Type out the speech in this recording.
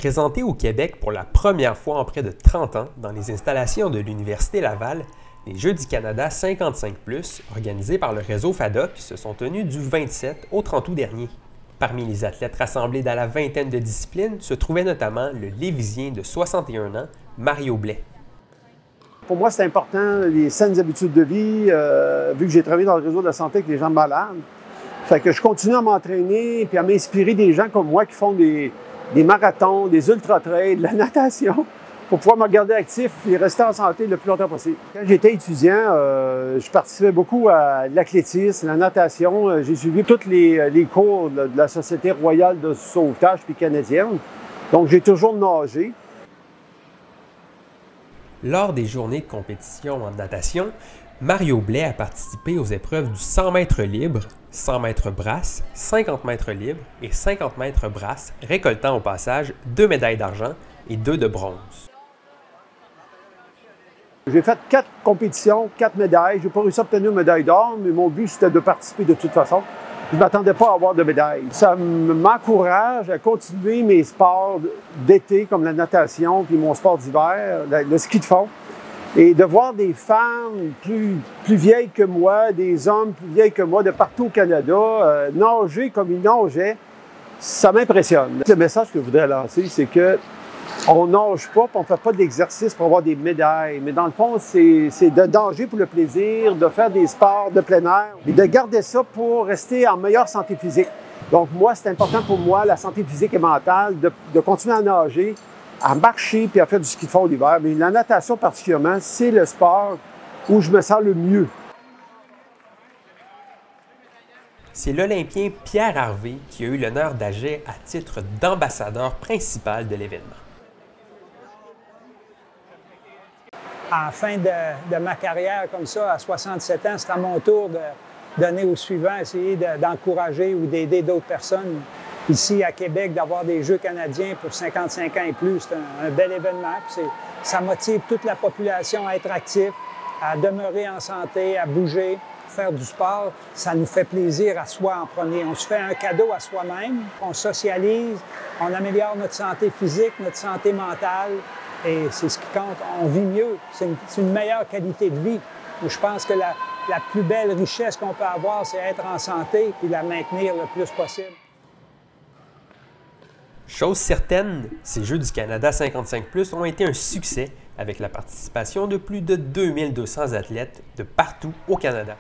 Présenté au Québec pour la première fois en près de 30 ans dans les installations de l'Université Laval, les Jeux du Canada 55+, organisés par le réseau FADOC, se sont tenus du 27 au 30 août dernier. Parmi les athlètes rassemblés dans la vingtaine de disciplines se trouvait notamment le Lévisien de 61 ans, Mario Blais. Pour moi, c'est important, les saines habitudes de vie, vu que j'ai travaillé dans le réseau de la santé avec les gens malades. Fait que je continue à m'entraîner et à m'inspirer des gens comme moi qui font des marathons, des ultra-trails, de la natation, pour pouvoir me garder actif et rester en santé le plus longtemps possible. Quand j'étais étudiant, je participais beaucoup à l'athlétisme, la natation. J'ai suivi tous les cours de la Société royale de sauvetage puis canadienne. Donc, j'ai toujours nagé. Lors des journées de compétition en natation, Mario Blais a participé aux épreuves du 100 mètres libre, 100 mètres brasse, 50 mètres libre et 50 mètres brasse, récoltant au passage 2 médailles d'argent et 2 de bronze. J'ai fait 4 compétitions, 4 médailles. Je n'ai pas réussi à obtenir une médaille d'or, mais mon but, c'était de participer de toute façon. Je ne m'attendais pas à avoir de médaille. Ça m'encourage à continuer mes sports d'été, comme la natation, puis mon sport d'hiver, le ski de fond. Et de voir des femmes plus vieilles que moi, des hommes plus vieilles que moi, de partout au Canada, nager comme ils nageaient, ça m'impressionne. Le message que je voudrais lancer, c'est que on nage pas, on ne fait pas d'exercice pour avoir des médailles. Mais dans le fond, c'est de nager pour le plaisir, de faire des sports de plein air et de garder ça pour rester en meilleure santé physique. Donc moi, c'est important pour moi, la santé physique et mentale, de continuer à nager, à marcher puis à faire du ski de fond l'hiver. Mais la natation particulièrement, c'est le sport où je me sens le mieux. C'est l'Olympien Pierre Harvey qui a eu l'honneur d'agir à titre d'ambassadeur principal de l'événement. En fin de ma carrière comme ça, à 67 ans, c'est à mon tour de donner au suivant, essayer d'encourager ou d'aider d'autres personnes. Ici, à Québec, d'avoir des Jeux canadiens pour 55 ans et plus, c'est un bel événement. Ça motive toute la population à être actif, à demeurer en santé, à bouger. Faire du sport, ça nous fait plaisir à soi en premier. On se fait un cadeau à soi-même, on socialise, on améliore notre santé physique, notre santé mentale. Et c'est ce qui compte. On vit mieux. C'est une meilleure qualité de vie. Je pense que la plus belle richesse qu'on peut avoir, c'est être en santé et la maintenir le plus possible. Chose certaine, ces Jeux du Canada 55+ ont été un succès avec la participation de plus de 2200 athlètes de partout au Canada.